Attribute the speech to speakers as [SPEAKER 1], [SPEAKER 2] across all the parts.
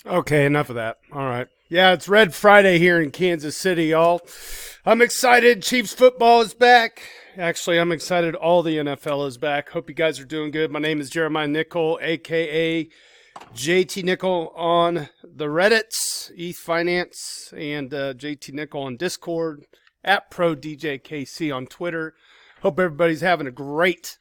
[SPEAKER 1] Okay, enough of that. All right. Yeah, it's Red Friday here in Kansas City, y'all. I'm excited. Chiefs football is back. Actually, I'm excited all the NFL is back. Hope you guys are doing good. My name is Jeremiah Nickel, a.k.a. JT Nickel on the Reddits, EthFinance, and JT Nickel on Discord, at ProDJKC on Twitter. Hope everybody's having a great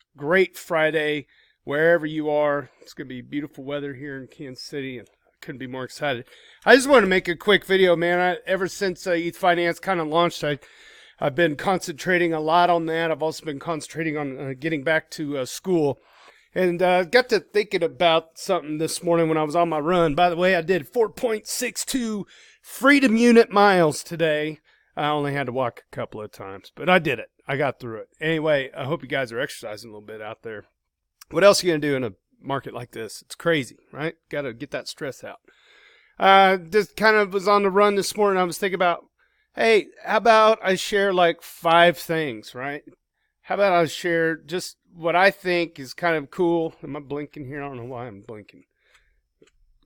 [SPEAKER 1] Friday wherever you are. It's going to be beautiful weather here in Kansas City, and couldn't be more excited. I just want to make a quick video, man. Ever since EthFinance kind of launched, I've been concentrating a lot on that. I've also been concentrating on getting back to school, and got to thinking about something this morning when I was on my run. By the way, I did 4.62 freedom unit miles today. I only had to walk a couple of times, but I did it. I got through it. Anyway, I hope you guys are exercising a little bit out there. What else are you going to do in a market like this? It's crazy, right? Got to get that stress out. Just kind of was on the run this morning. I was thinking about, hey, how about I share like 5 things, right? How about I share just what I think is kind of cool. Am I blinking here? I don't know why I'm blinking.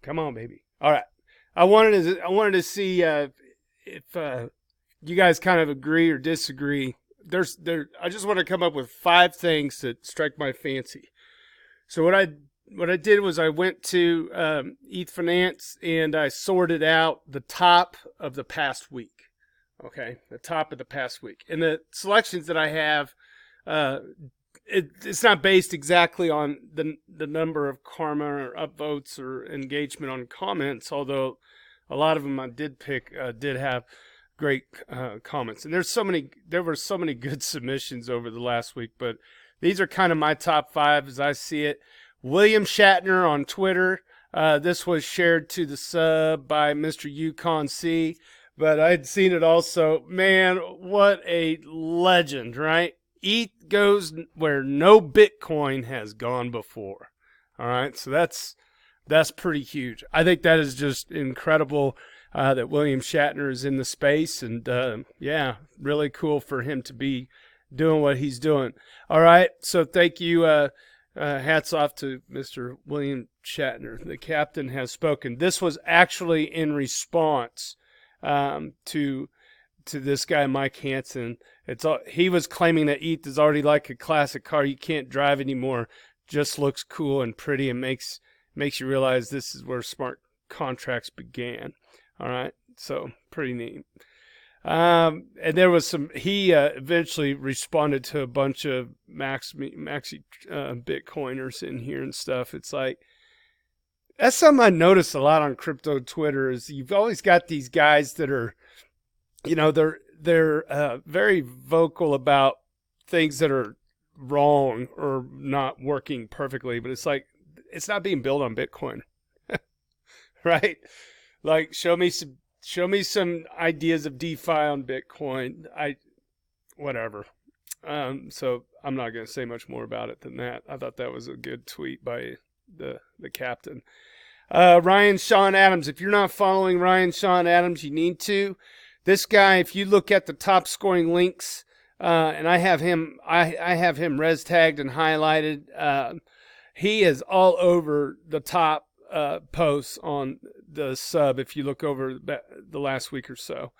[SPEAKER 1] Come on, baby. All right. I wanted to see if you guys kind of agree or disagree. I just want to come up with 5 things that strike my fancy. So what I did was I went to EthFinance and I sorted out the top of the past week. Okay, the top of the past week. And the selections that I have, it's not based exactly on the number of karma or upvotes or engagement on comments, although a lot of them I did pick did have great comments. And there were so many good submissions over the last week, but these are kind of my top 5 as I see it. William Shatner on Twitter. This was shared to the sub by Mr. Yukon C, but I'd seen it also. Man, what a legend, right? ETH goes where no Bitcoin has gone before. All right, so that's pretty huge. I think that is just incredible that William Shatner is in the space, and yeah, really cool for him to be doing what he's doing. All right, so thank you. Hats off to Mr. William Shatner. The captain has spoken. This was actually in response to this guy, Mike Hansen. He was claiming that ETH is already like a classic car. You can't drive anymore. Just looks cool and pretty and makes you realize this is where smart contracts began. All right, so pretty neat. And there was he eventually responded to a bunch of maxi Bitcoiners in here and stuff. It's like, that's something I noticed a lot on crypto Twitter is you've always got these guys that are, they're very vocal about things that are wrong or not working perfectly, but it's like, it's not being built on Bitcoin, right? Like, show me some ideas of DeFi on Bitcoin. Whatever. So I'm not going to say much more about it than that. I thought that was a good tweet by the captain. Ryan Sean Adams. If you're not following Ryan Sean Adams, you need to. This guy, if you look at the top scoring links, and I have him res tagged and highlighted. He is all over the top posts on the sub if you look over the last week or so.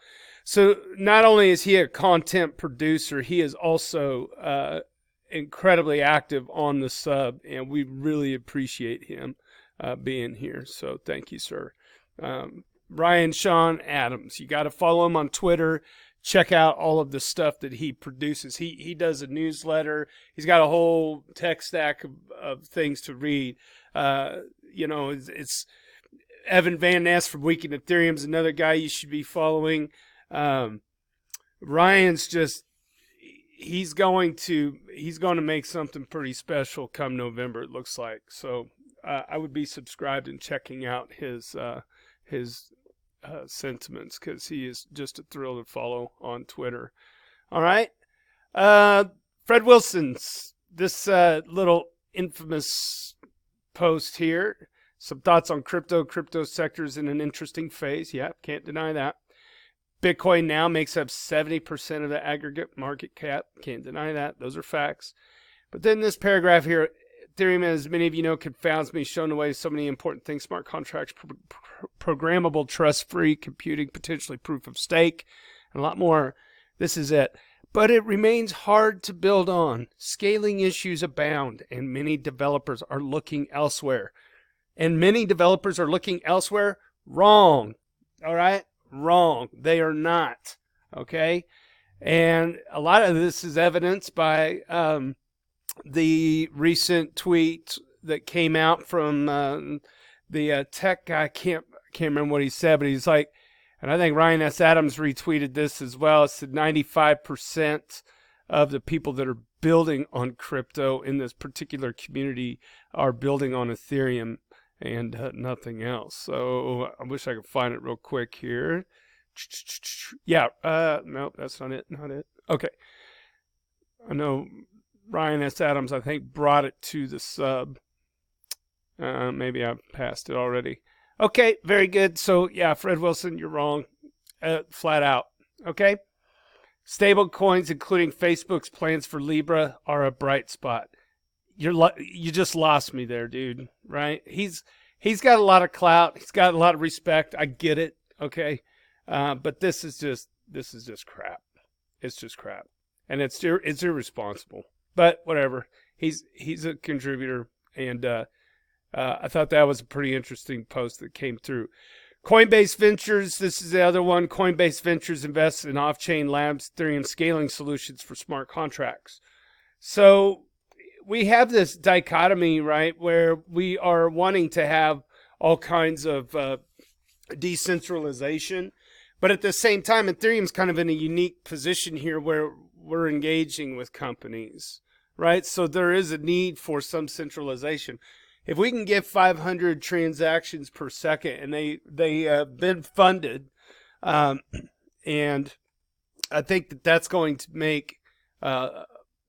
[SPEAKER 1] So not only is he a content producer, he is also incredibly active on the sub, and we really appreciate him being here. So thank you, sir. Ryan Sean Adams. You got to follow him on Twitter. Check out all of the stuff that he produces. He does a newsletter. He's got a whole tech stack of things to read. It's Evan Van Ness from Week in Ethereum is another guy you should be following. Ryan's just he's going to make something pretty special come November, it looks like. So I would be subscribed and checking out his sentiments, because he is just a thrill to follow on Twitter. All right. Fred Wilson's this little infamous post here. Some thoughts on crypto. Crypto sector is in an interesting phase. Yeah, can't deny that. Bitcoin now makes up 70% of the aggregate market cap. Can't deny that. Those are facts. But then this paragraph here, Ethereum, as many of you know, confounds me, showing away so many important things: smart contracts, programmable, trust-free computing, potentially proof of stake, and a lot more. This is it. But it remains hard to build on. Scaling issues abound, and many developers are looking elsewhere. And many developers are looking elsewhere. Wrong. All right? Wrong. They are not. Okay? And a lot of this is evidenced by the recent tweet that came out from the tech guy. I can't remember what he said, but he's like, and I think Ryan S. Adams retweeted this as well. It said 95% of the people that are building on crypto in this particular community are building on Ethereum and nothing else. So I wish I could find it real quick here. Yeah, no, that's not it. Not it. Okay. I know Ryan S. Adams, I think, brought it to the sub. Maybe I passed it already. Okay, very good. So, yeah, Fred Wilson, you're wrong. Flat out. Okay? Stable coins, including Facebook's plans for Libra, are a bright spot. You just lost me there, dude. Right? He's got a lot of clout. He's got a lot of respect. I get it. Okay? But this is just crap. It's just crap. And it's irresponsible. But whatever. He's a contributor, and I thought that was a pretty interesting post that came through. CoinBased Ventures, this is the other one. CoinBased Ventures invests in off-chain labs, Ethereum scaling solutions for smart contracts. So we have this dichotomy, right, where we are wanting to have all kinds of decentralization, but at the same time, Ethereum's kind of in a unique position here where we're engaging with companies, right? So there is a need for some centralization. If we can get 500 transactions per second, and they have been funded, and I think that's going to make a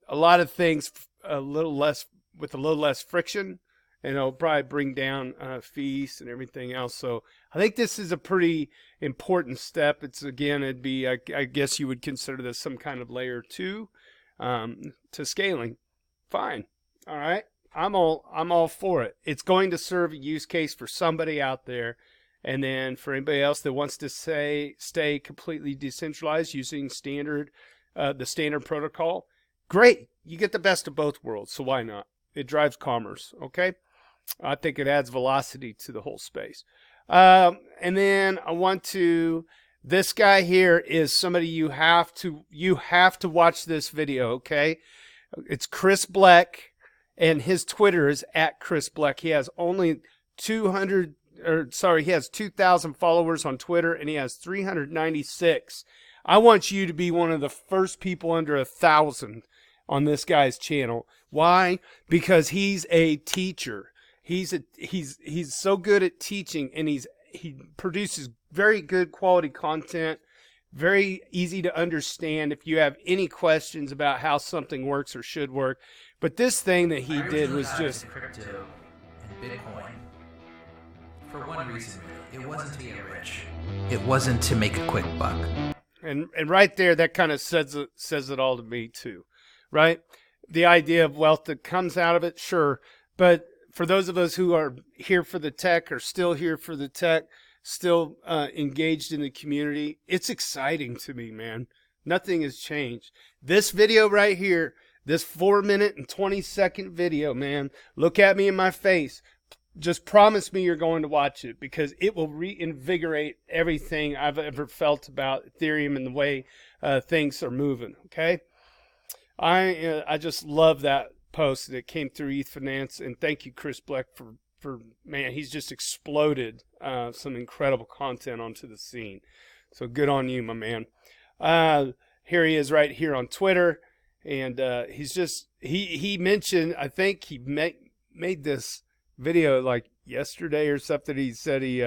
[SPEAKER 1] lot of things a little less friction, and it'll probably bring down fees and everything else. So I think this is a pretty important step. It'd be, I guess you would consider this some kind of layer 2 to scaling. Fine. All right. I'm all for it. It's going to serve a use case for somebody out there, and then for anybody else that wants to stay completely decentralized using the standard protocol, great. You get the best of both worlds, so why not? It drives commerce, okay? I think it adds velocity to the whole space. And then this guy here is somebody you have to watch this video, okay? It's Chris Bleck. And his Twitter is @ChrisBleck. He has only 2,000 followers on Twitter, and he has 396. I want you to be one of the first people under 1,000 on this guy's channel. Why? Because he's a teacher. He's so good at teaching, and he produces very good quality content. Very easy to understand if you have any questions about how something works or should work. But this thing that he did was just
[SPEAKER 2] crypto and Bitcoin for one reason, really. It wasn't to get rich. It wasn't to make a quick buck.
[SPEAKER 1] And right there, that kind of says it all to me too, right? The idea of wealth that comes out of it, sure. But for those of us who are here for the tech, or still here for the tech, still engaged in the community, it's exciting to me, man. Nothing has changed. This video right here, this 4-minute and 20-second video, man, look at me in my face. Just promise me you're going to watch it, because it will reinvigorate everything I've ever felt about Ethereum and the way things are moving, okay? I just love that post that came through EthFinance, and thank you, Chris Bleck, for man, he's just exploded some incredible content onto the scene. So good on you, my man. Here he is right here on Twitter, and he mentioned, I think he made this video like yesterday or something. He said he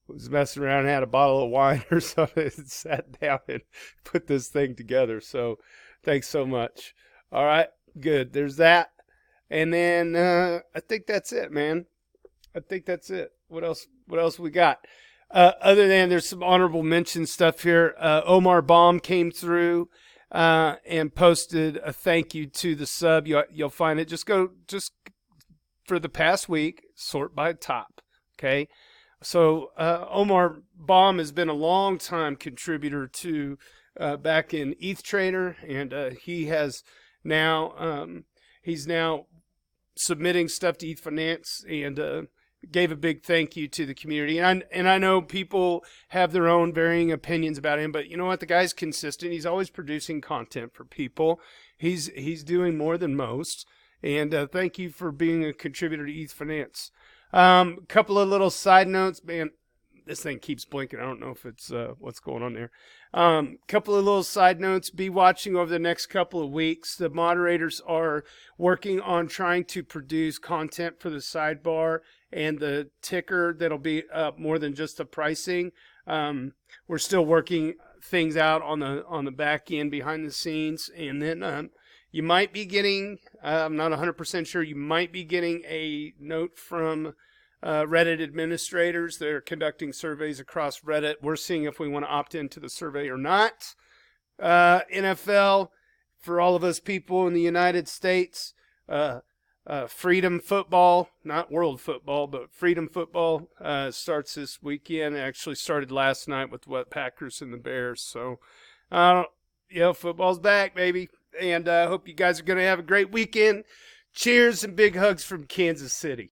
[SPEAKER 1] was messing around and had a bottle of wine or something and sat down and put this thing together. So thanks so much. All right, good. There's that. And then I think that's it, man. I think that's it. What else we got? Other than there's some honorable mention stuff here. Omar Baum came through and posted a thank you to the sub. You'll find it. Just for the past week, sort by top. Okay. So Omar Baum has been a long time contributor to back in ETH Trader, and he has now he's now submitting stuff to EthFinance, and gave a big thank you to the community. And I know people have their own varying opinions about him, but you know what? The guy's consistent. He's always producing content for people. He's doing more than most. And thank you for being a contributor to EthFinance. Couple of little side notes, man. This thing keeps blinking. I don't know if it's what's going on there. Couple of little side notes. Be watching over the next couple of weeks. The moderators are working on trying to produce content for the sidebar and the ticker that'll be up more than just the pricing. We're still working things out on the back end behind the scenes, and then you might be getting. I'm not 100% sure. You might be getting a note from Reddit administrators. They're conducting surveys across Reddit. We're seeing if we want to opt into the survey or not. NFL, for all of us people in the United States, Freedom Football, not World Football, but Freedom Football starts this weekend. It actually started last night with the Packers and the Bears. So, football's back, baby. And I hope you guys are going to have a great weekend. Cheers and big hugs from Kansas City.